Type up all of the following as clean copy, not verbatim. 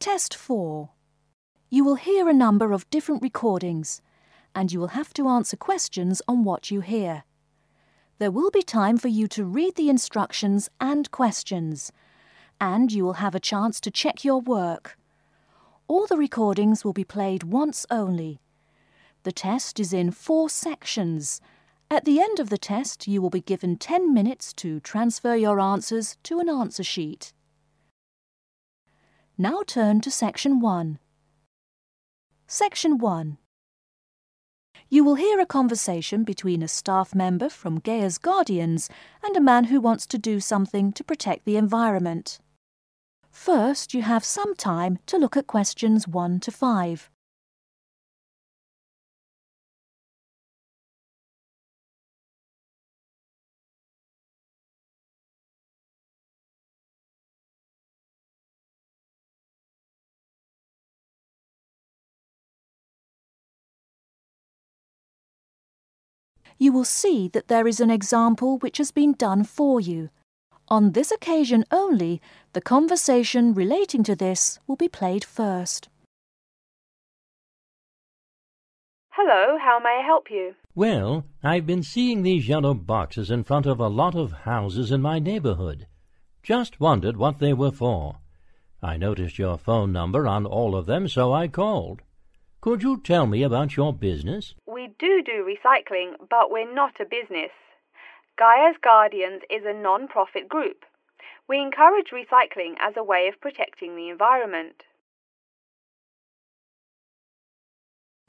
Test 4. You will hear a number of different recordings, and you will have to answer questions on what you hear. There will be time for you to read the instructions and questions, and you will have a chance to check your work. All the recordings will be played once only. The test is in 4 sections. At the end of the test, you will be given 10 minutes to transfer your answers to an answer sheet. Now turn to Section 1. Section 1. You will hear a conversation between a staff member from Gaia's Guardians and a man who wants to do something to protect the environment. First, you have some time to look at questions 1 to 5. You will see that there is an example which has been done for you. On this occasion only, the conversation relating to this will be played first. Hello, how may I help you? Well, I've been seeing these yellow boxes in front of a lot of houses in my neighborhood. Just wondered what they were for. I noticed your phone number on all of them, so I called. Could you tell me about your business? We do recycling, but we're not a business. Gaia's Guardians is a non-profit group. We encourage recycling as a way of protecting the environment.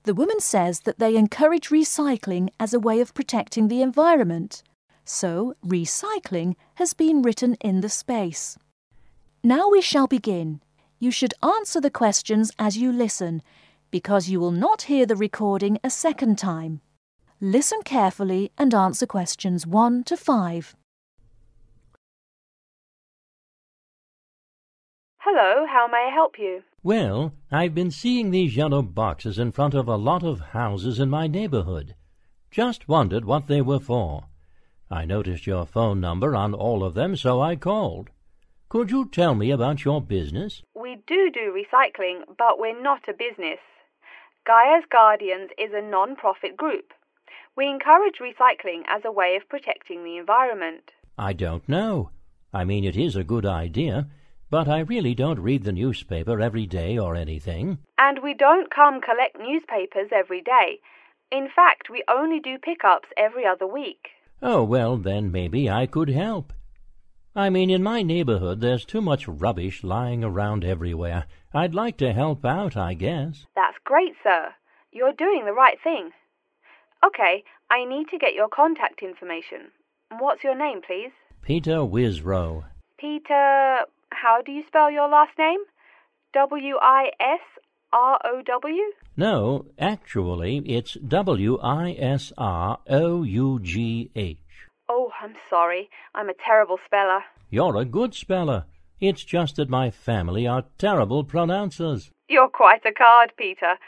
The woman says that they encourage recycling as a way of protecting the environment. So, recycling has been written in the space. Now we shall begin. You should answer the questions as you listen, because you will not hear the recording a second time. Listen carefully and answer questions 1 to 5. Hello, how may I help you? Well, I've been seeing these yellow boxes in front of a lot of houses in my neighborhood. Just wondered what they were for. I noticed your phone number on all of them, so I called. Could you tell me about your business? We do recycling, but we're not a business. Gaia's Guardians is a non-profit group. We encourage recycling as a way of protecting the environment. I don't know. I mean, it is a good idea, but I really don't read the newspaper every day or anything. And we don't come collect newspapers every day. In fact, we only do pickups every other week. Oh, well, then maybe I could help. I mean, in my neighborhood, there's too much rubbish lying around everywhere. I'd like to help out, I guess. That's great, sir. You're doing the right thing. Okay, I need to get your contact information. What's your name, please? Peter Wisrow. Peter, how do you spell your last name? Wisrow? No, actually, it's Wisrough. Oh, I'm sorry. I'm a terrible speller. You're a good speller. It's just that my family are terrible pronouncers. You're quite a card, Peter.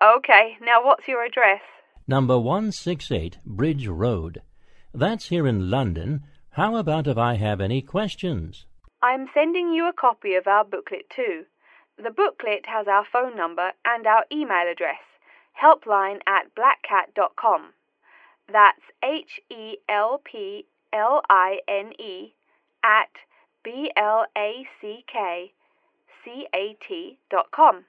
Okay, now what's your address? Number 168 Bridge Road. That's here in London. How about if I have any questions? I'm sending you a copy of our booklet too. The booklet has our phone number and our email address, helpline@blackcat.com. That's HELPLINE @BLACKCAT.com.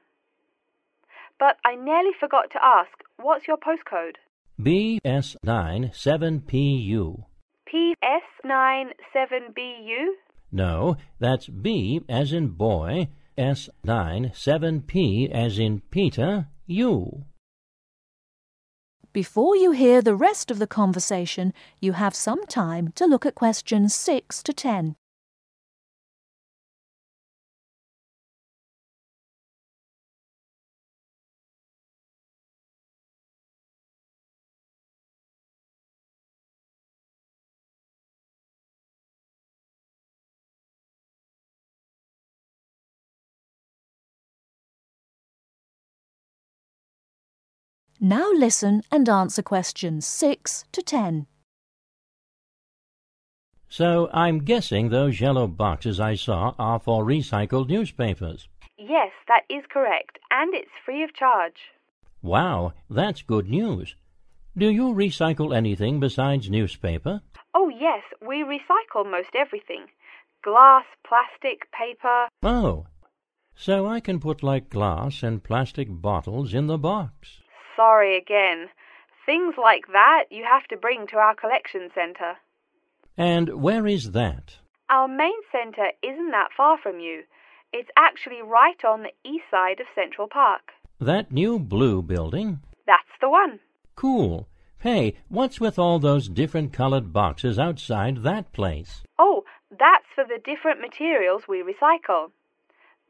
But I nearly forgot to ask, what's your postcode? BS97PU. PS97BU? No, that's B as in boy, S97P as in Peter, U. Before you hear the rest of the conversation, you have some time to look at questions 6 to 10. Now listen and answer questions 6 to 10. So I'm guessing those yellow boxes I saw are for recycled newspapers. Yes, Yes, that is correct, and it's free of charge. Wow, that's good news. Do you recycle anything besides newspaper? Oh yes, we recycle most everything. Glass, plastic, paper. Oh, so I can put like glass and plastic bottles in the box. Sorry again. Things like that you have to bring to our collection centre. And where is that? Our main centre isn't that far from you. It's actually right on the east side of Central Park. That new blue building? That's the one. Cool. Hey, what's with all those different colored boxes outside that place? Oh, that's for the different materials we recycle.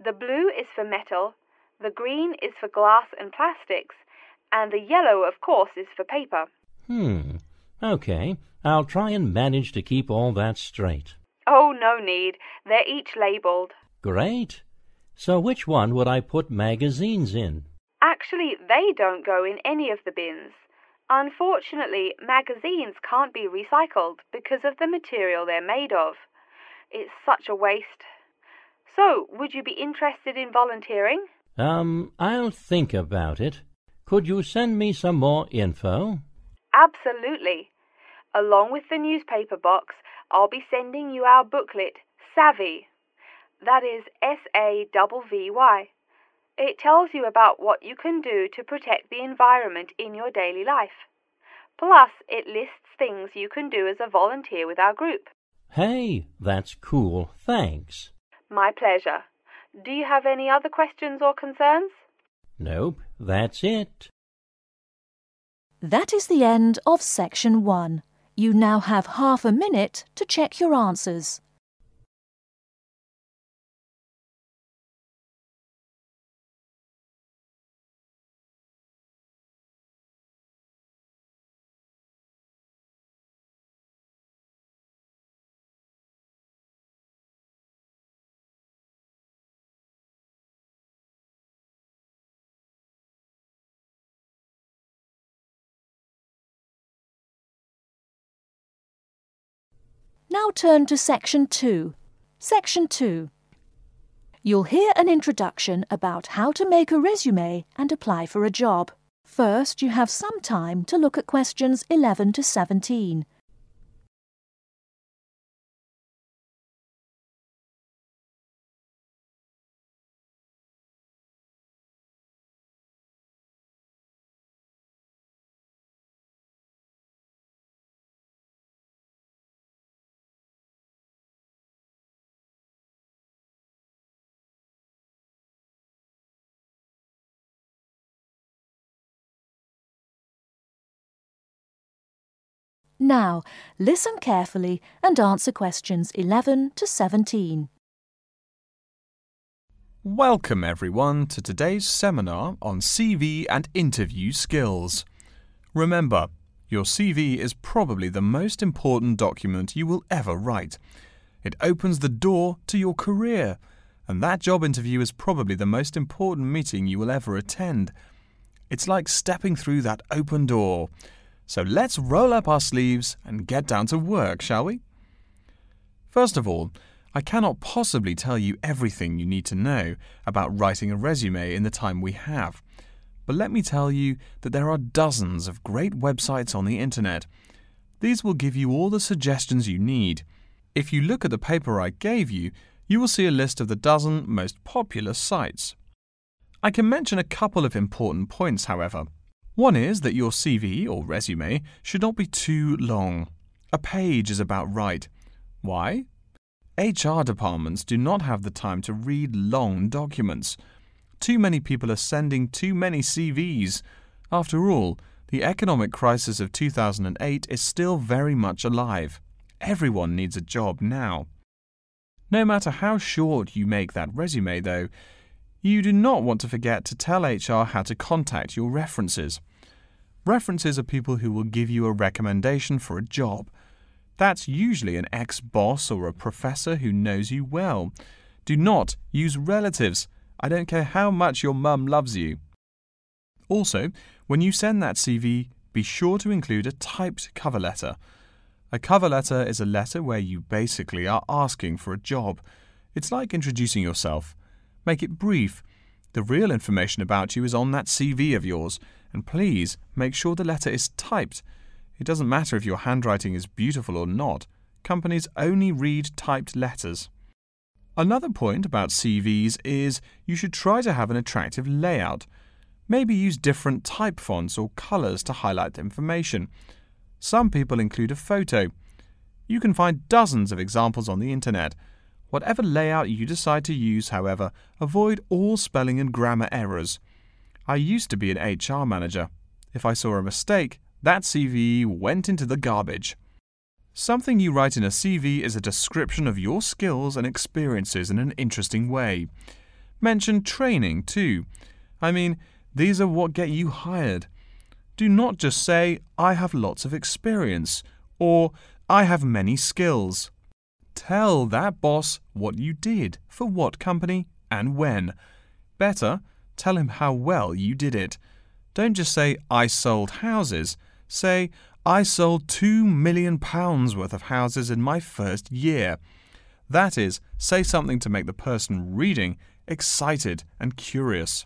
The blue is for metal, the green is for glass and plastics, and the yellow, of course, is for paper. Okay. I'll try and manage to keep all that straight. Oh, no need. They're each labelled. Great. So which one would I put magazines in? Actually, they don't go in any of the bins. Unfortunately, magazines can't be recycled because of the material they're made of. It's such a waste. So, would you be interested in volunteering? I'll think about it. Could you send me some more info? Absolutely. Along with the newspaper box, I'll be sending you our booklet, Savvy. That is SAVVY. It tells you about what you can do to protect the environment in your daily life. Plus, it lists things you can do as a volunteer with our group. Hey, that's cool. Thanks. My pleasure. Do you have any other questions or concerns? Nope, that's it. That is the end of Section 1. You now have half a minute to check your answers. Now turn to Section 2. Section 2. You'll hear an introduction about how to make a resume and apply for a job. First, you have some time to look at questions 11 to 17. Now, listen carefully and answer questions 11 to 17. Welcome everyone to today's seminar on CV and interview skills. Remember, your CV is probably the most important document you will ever write. It opens the door to your career, and that job interview is probably the most important meeting you will ever attend. It's like stepping through that open door. So let's roll up our sleeves and get down to work, shall we? First of all, I cannot possibly tell you everything you need to know about writing a resume in the time we have. But let me tell you that there are dozens of great websites on the internet. These will give you all the suggestions you need. If you look at the paper I gave you, you will see a list of the dozen most popular sites. I can mention a couple of important points, however. One is that your CV or resume should not be too long. A page is about right. Why? HR departments do not have the time to read long documents. Too many people are sending too many CVs. After all, the economic crisis of 2008 is still very much alive. Everyone needs a job now. No matter how short you make that resume, though, you do not want to forget to tell HR how to contact your references. References are people who will give you a recommendation for a job. That's usually an ex-boss or a professor who knows you well. Do not use relatives. I don't care how much your mum loves you. Also, when you send that CV, be sure to include a typed cover letter. A cover letter is a letter where you basically are asking for a job. It's like introducing yourself. Make it brief. The real information about you is on that CV of yours, and please make sure the letter is typed. It doesn't matter if your handwriting is beautiful or not. Companies only read typed letters. Another point about CVs is you should try to have an attractive layout. Maybe use different type fonts or colours to highlight the information. Some people include a photo. You can find dozens of examples on the internet. Whatever layout you decide to use, however, avoid all spelling and grammar errors. I used to be an HR manager. If I saw a mistake, that CV went into the garbage. Something you write in a CV is a description of your skills and experiences in an interesting way. Mention training too. I mean, these are what get you hired. Do not just say, I have lots of experience, or I have many skills. Tell that boss what you did, for what company, and when. Better, tell him how well you did it. Don't just say, I sold houses. Say, I sold £2 million worth of houses in my first year. That is, say something to make the person reading excited and curious.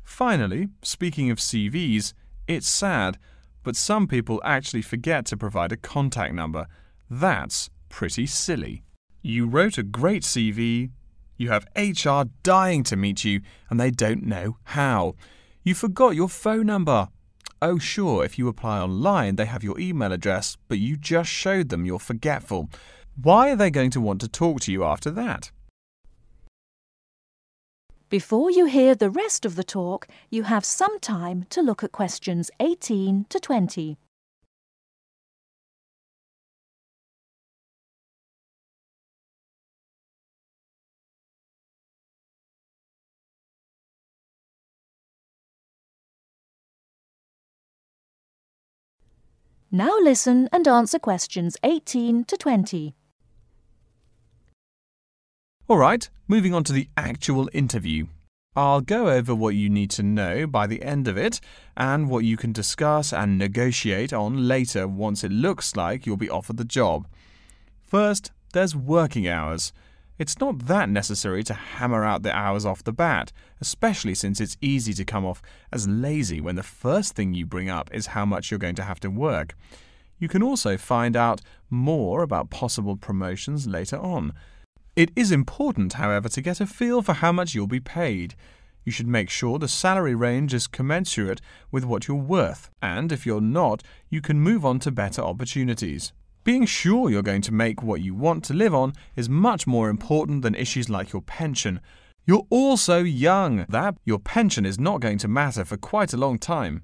Finally, speaking of CVs, it's sad, but some people actually forget to provide a contact number. That's pretty silly. You wrote a great CV, you have HR dying to meet you, and they don't know how. You forgot your phone number. Oh sure, if you apply online, they have your email address, but you just showed them you're forgetful. Why are they going to want to talk to you after that? Before you hear the rest of the talk, you have some time to look at questions 18 to 20. Now listen and answer questions 18 to 20. Alright, moving on to the actual interview. I'll go over what you need to know by the end of it and what you can discuss and negotiate on later once it looks like you'll be offered the job. First, there's working hours. It's not that necessary to hammer out the hours off the bat, especially since it's easy to come off as lazy when the first thing you bring up is how much you're going to have to work. You can also find out more about possible promotions later on. It is important, however, to get a feel for how much you'll be paid. You should make sure the salary range is commensurate with what you're worth, and if you're not, you can move on to better opportunities. Being sure you're going to make what you want to live on is much more important than issues like your pension. You're all so young that your pension is not going to matter for quite a long time.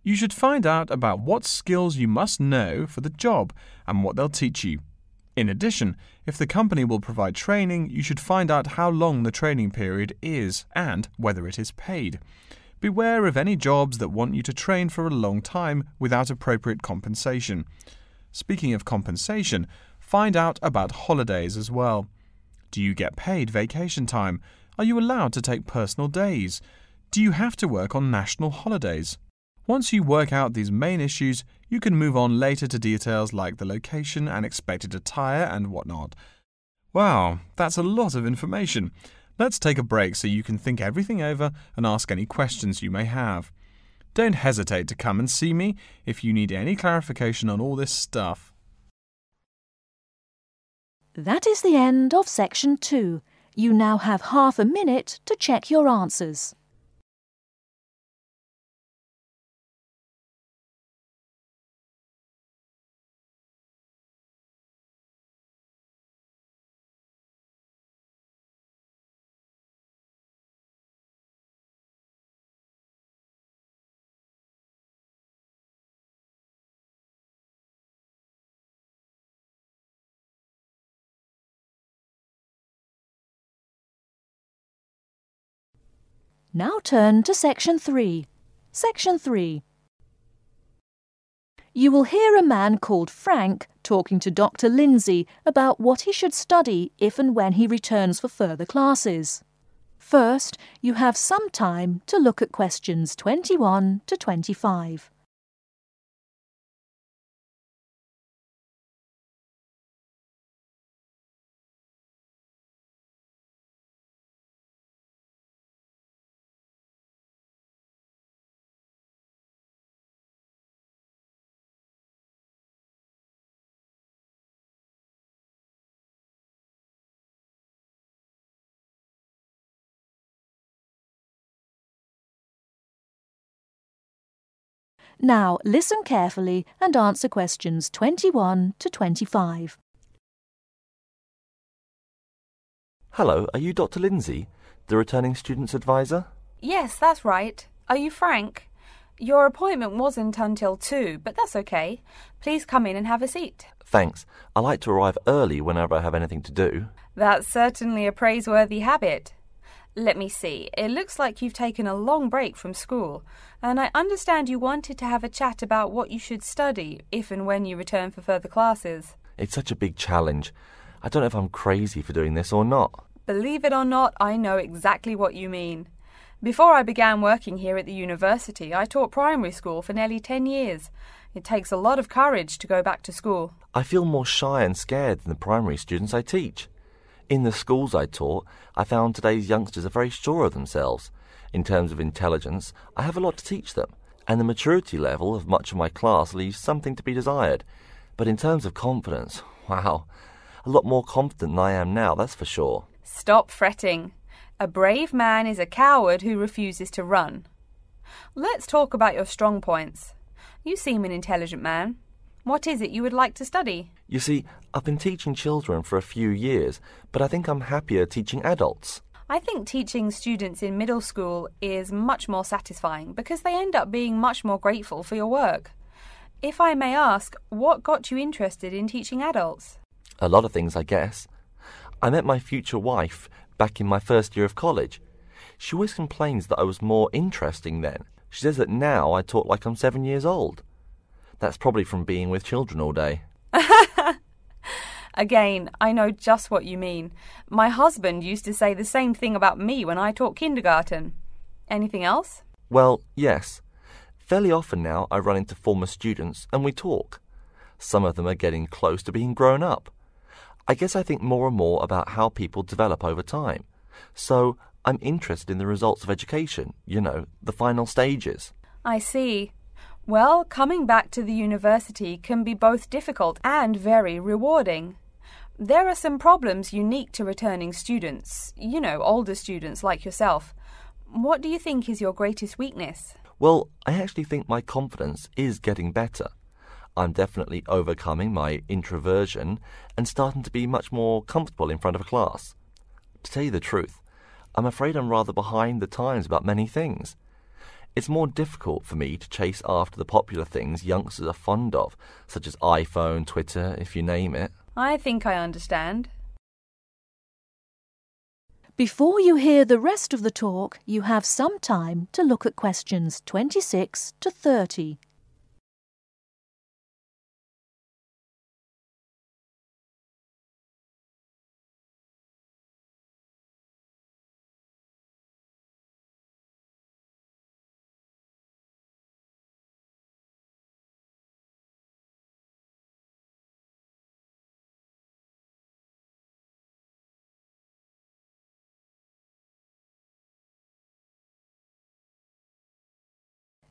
You should find out about what skills you must know for the job and what they'll teach you. In addition, if the company will provide training, you should find out how long the training period is and whether it is paid. Beware of any jobs that want you to train for a long time without appropriate compensation. Speaking of compensation, find out about holidays as well. Do you get paid vacation time? Are you allowed to take personal days? Do you have to work on national holidays? Once you work out these main issues, you can move on later to details like the location and expected attire and whatnot. Wow, that's a lot of information. Let's take a break so you can think everything over and ask any questions you may have. Don't hesitate to come and see me if you need any clarification on all this stuff. That is the end of section 2. You now have half a minute to check your answers. Now turn to section 3. Section 3. You will hear a man called Frank talking to Dr. Lindsay about what he should study if and when he returns for further classes. First, you have some time to look at questions 21 to 25. Now listen carefully and answer questions 21 to 25. Hello, are you Dr. Lindsay, the returning students advisor? Yes, that's right. Are you Frank? Your appointment wasn't until 2, but that's okay. Please come in and have a seat. Thanks. I like to arrive early whenever I have anything to do. That's certainly a praiseworthy habit. Let me see. It looks like you've taken a long break from school, and I understand you wanted to have a chat about what you should study if and when you return for further classes. It's such a big challenge. I don't know if I'm crazy for doing this or not. Believe it or not, I know exactly what you mean. Before I began working here at the university, I taught primary school for nearly 10 years. It takes a lot of courage to go back to school. I feel more shy and scared than the primary students I teach. In the schools I taught, I found today's youngsters are very sure of themselves. In terms of intelligence, I have a lot to teach them, and the maturity level of much of my class leaves something to be desired. But in terms of confidence, wow, a lot more confident than I am now, that's for sure. Stop fretting. A brave man is a coward who refuses to run. Let's talk about your strong points. You seem an intelligent man. What is it you would like to study? You see, I've been teaching children for a few years, but I think I'm happier teaching adults. I think teaching students in middle school is much more satisfying because they end up being much more grateful for your work. If I may ask, what got you interested in teaching adults? A lot of things, I guess. I met my future wife back in my first year of college. She always complains that I was more interesting then. She says that now I talk like I'm 7 years old. That's probably from being with children all day. Again, I know just what you mean. My husband used to say the same thing about me when I taught kindergarten. Anything else? Well, yes. Fairly often now I run into former students and we talk. Some of them are getting close to being grown up. I guess I think more and more about how people develop over time. So I'm interested in the results of education, the final stages. I see. Well, coming back to the university can be both difficult and very rewarding. There are some problems unique to returning students, older students like yourself. What do you think is your greatest weakness? Well, I actually think my confidence is getting better. I'm definitely overcoming my introversion and starting to be much more comfortable in front of a class. To tell you the truth, I'm afraid I'm rather behind the times about many things. It's more difficult for me to chase after the popular things youngsters are fond of, such as iPhone, Twitter, if you name it. I think I understand. Before you hear the rest of the talk, you have some time to look at questions 26 to 30.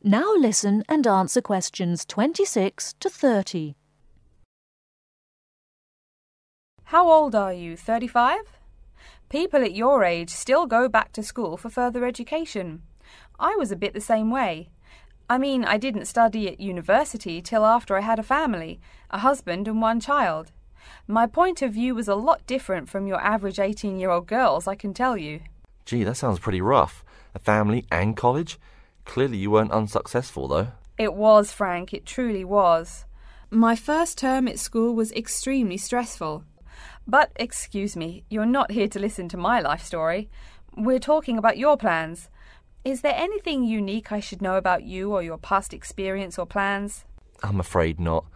Now listen and answer questions 26 to 30. How old are you, 35? People at your age still go back to school for further education. I was a bit the same way. I mean, I didn't study at university till after I had a family, a husband and one child. My point of view was a lot different from your average 18-year-old girls, I can tell you. Gee, that sounds pretty rough. A family and college? Clearly you weren't unsuccessful, though. It was, Frank, it truly was. My first term at school was extremely stressful. But, excuse me, you're not here to listen to my life story. We're talking about your plans. Is there anything unique I should know about you or your past experience or plans? I'm afraid not.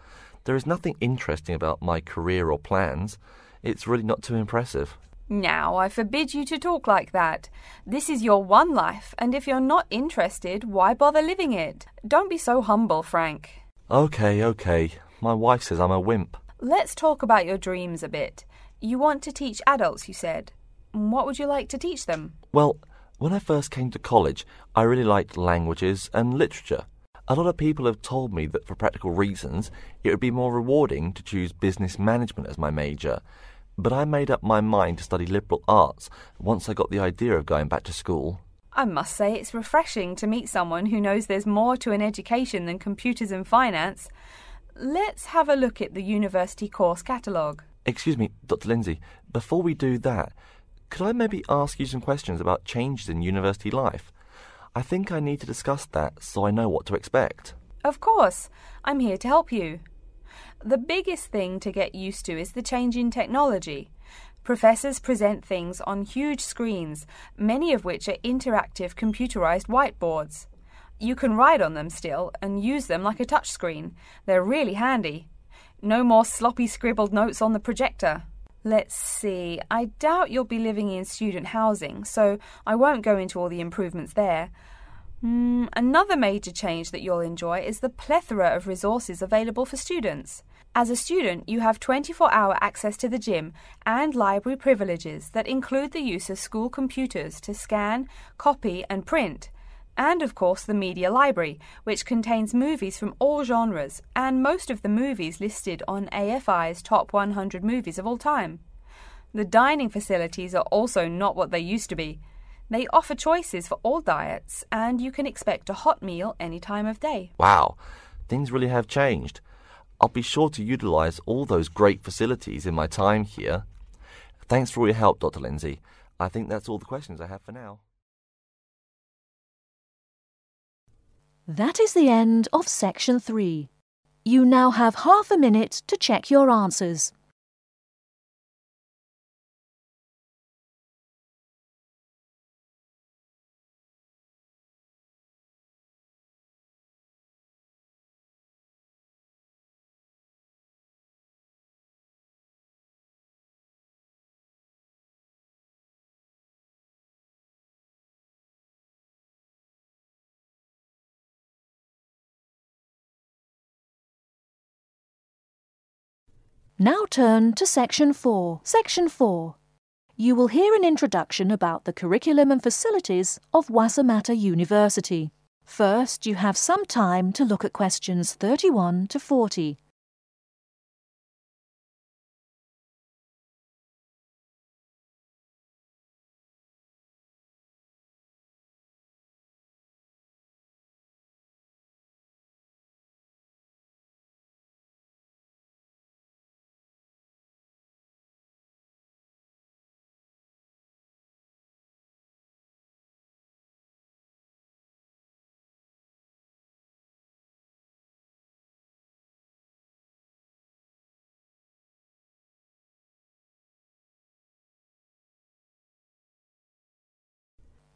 There is nothing interesting about my career or plans. It's really not too impressive. Now, I forbid you to talk like that. This is your one life, and if you're not interested, why bother living it? Don't be so humble, Frank. Okay. My wife says I'm a wimp. Let's talk about your dreams a bit. You want to teach adults, you said. What would you like to teach them? Well, when I first came to college, I really liked languages and literature. A lot of people have told me that for practical reasons, it would be more rewarding to choose business management as my major. But I made up my mind to study liberal arts once I got the idea of going back to school. I must say it's refreshing to meet someone who knows there's more to an education than computers and finance. Let's have a look at the university course catalogue. Excuse me, Dr. Lindsay, before we do that, could I maybe ask you some questions about changes in university life? I think I need to discuss that so I know what to expect. Of course, I'm here to help you. The biggest thing to get used to is the change in technology. Professors present things on huge screens, many of which are interactive computerized whiteboards. You can write on them still and use them like a touchscreen. They're really handy. No more sloppy scribbled notes on the projector. Let's see, I doubt you'll be living in student housing, so I won't go into all the improvements there. Another major change that you'll enjoy is the plethora of resources available for students. As a student, you have 24-hour access to the gym and library privileges that include the use of school computers to scan, copy and print. And of course the media library, which contains movies from all genres and most of the movies listed on AFI's top 100 movies of all time. The dining facilities are also not what they used to be. They offer choices for all diets and you can expect a hot meal any time of day. Wow, things really have changed. I'll be sure to utilise all those great facilities in my time here. Thanks for all your help, Dr. Lindsay. I think that's all the questions I have for now. That is the end of Section 3. You now have half a minute to check your answers. Now turn to Section 4. Section 4. You will hear an introduction about the curriculum and facilities of Wasamata University. First, you have some time to look at questions 31 to 40.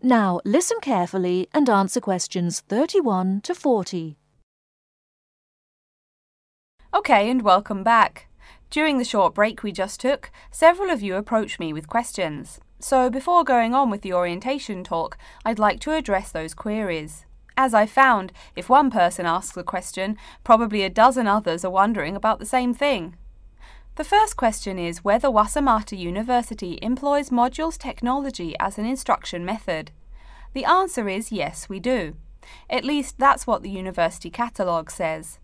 Now listen carefully and answer questions 31 to 40. Okay, and welcome back. During the short break we just took, several of you approached me with questions. So before going on with the orientation talk, I'd like to address those queries. As I found, if one person asks a question, probably a dozen others are wondering about the same thing. The first question is whether Wasamata University employs modules technology as an instruction method. The answer is yes, we do. At least that's what the university catalogue says.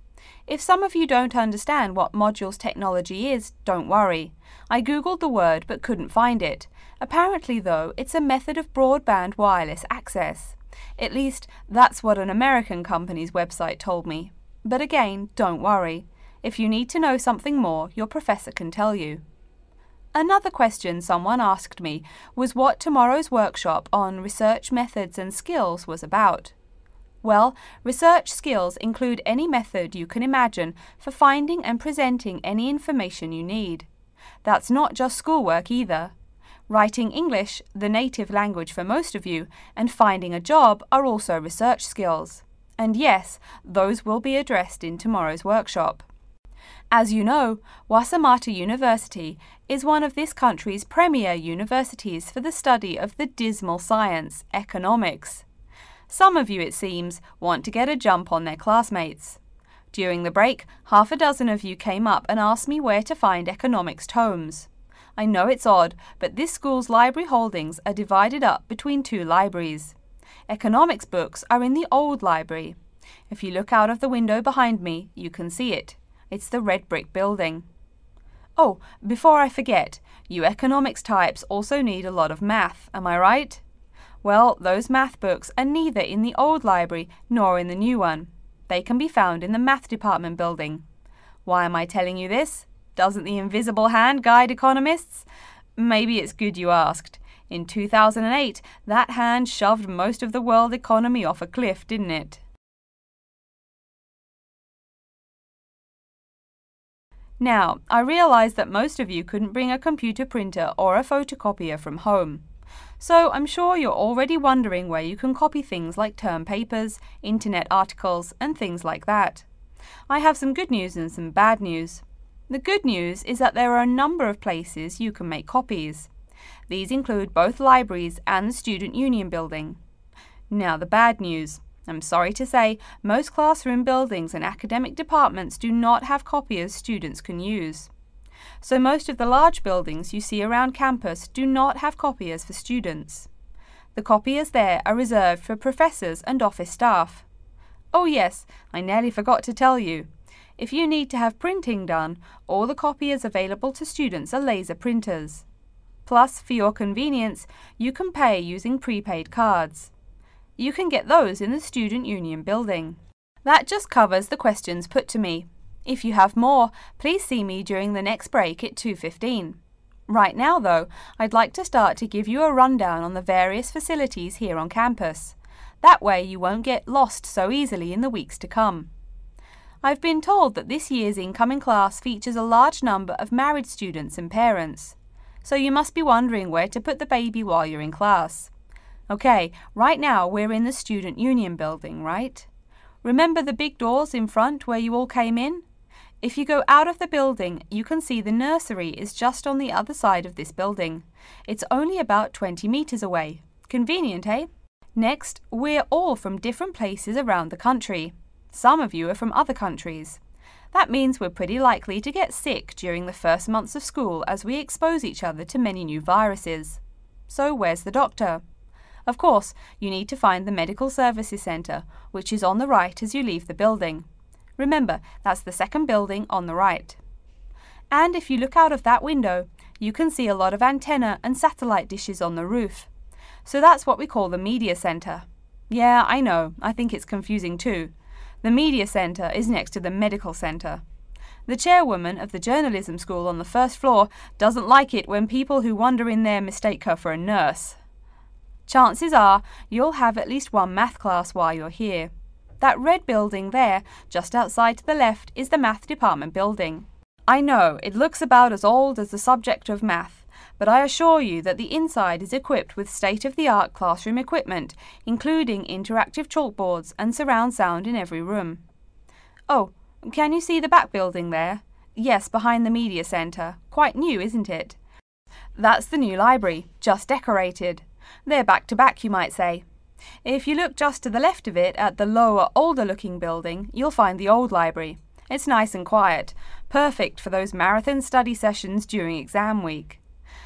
If some of you don't understand what modules technology is, don't worry. I googled the word but couldn't find it. Apparently, though, it's a method of broadband wireless access. At least that's what an American company's website told me. But again, don't worry. If you need to know something more, your professor can tell you. Another question someone asked me was what tomorrow's workshop on research methods and skills was about. Well, research skills include any method you can imagine for finding and presenting any information you need. That's not just schoolwork either. Writing English, the native language for most of you, and finding a job are also research skills. And yes, those will be addressed in tomorrow's workshop. As you know, Wasamata University is one of this country's premier universities for the study of the dismal science, economics. Some of you, it seems, want to get a jump on their classmates. During the break, half a dozen of you came up and asked me where to find economics tomes. I know it's odd, but this school's library holdings are divided up between two libraries. Economics books are in the old library. If you look out of the window behind me, you can see it. It's the red brick building. Oh, before I forget, you economics types also need a lot of math, am I right? Well, those math books are neither in the old library nor in the new one. They can be found in the math department building. Why am I telling you this? Doesn't the invisible hand guide economists? Maybe it's good you asked. In 2008, that hand shoved most of the world economy off a cliff, didn't it? Now, I realize that most of you couldn't bring a computer printer or a photocopier from home. So I'm sure you're already wondering where you can copy things like term papers, internet articles, and things like that. I have some good news and some bad news. The good news is that there are a number of places you can make copies. These include both libraries and the Student Union building. Now the bad news. I'm sorry to say, most classroom buildings and academic departments do not have copiers students can use. So most of the large buildings you see around campus do not have copiers for students. The copiers there are reserved for professors and office staff. Oh yes, I nearly forgot to tell you. If you need to have printing done, all the copiers available to students are laser printers. Plus, for your convenience, you can pay using prepaid cards. You can get those in the Student Union building. That just covers the questions put to me. If you have more, please see me during the next break at 2:15. Right now, though, I'd like to start to give you a rundown on the various facilities here on campus. That way you won't get lost so easily in the weeks to come. I've been told that this year's incoming class features a large number of married students and parents. So you must be wondering where to put the baby while you're in class. Okay, right now we're in the Student Union building, right? Remember the big doors in front where you all came in? If you go out of the building, you can see the nursery is just on the other side of this building. It's only about 20 meters away. Convenient, eh? Next, we're all from different places around the country. Some of you are from other countries. That means we're pretty likely to get sick during the first months of school as we expose each other to many new viruses. So where's the doctor? Of course, you need to find the Medical Services Centre, which is on the right as you leave the building. Remember, that's the second building on the right. And if you look out of that window, you can see a lot of antenna and satellite dishes on the roof. So that's what we call the Media Centre. Yeah, I know, I think it's confusing too. The Media Centre is next to the Medical Centre. The chairwoman of the journalism school on the first floor doesn't like it when people who wander in there mistake her for a nurse. Chances are you'll have at least one math class while you're here. That red building there, just outside to the left, is the math department building. I know, it looks about as old as the subject of math, but I assure you that the inside is equipped with state-of-the-art classroom equipment, including interactive chalkboards and surround sound in every room. Oh, can you see the back building there? Yes, behind the Media Centre. Quite new, isn't it? That's the new library, just decorated. They're back to back, you might say. If you look just to the left of it at the lower, older-looking building, you'll find the old library. It's nice and quiet, perfect for those marathon study sessions during exam week.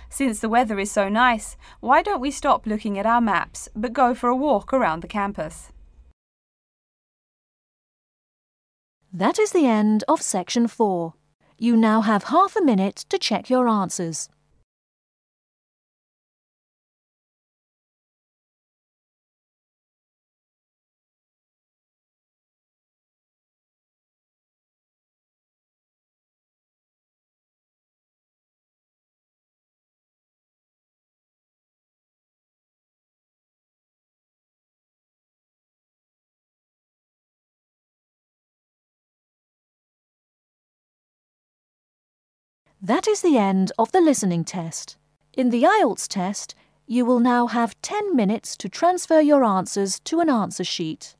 Since the weather is so nice, why don't we stop looking at our maps, but go for a walk around the campus? That is the end of Section 4. You now have half a minute to check your answers. That is the end of the listening test. In the IELTS test, you will now have 10 minutes to transfer your answers to an answer sheet.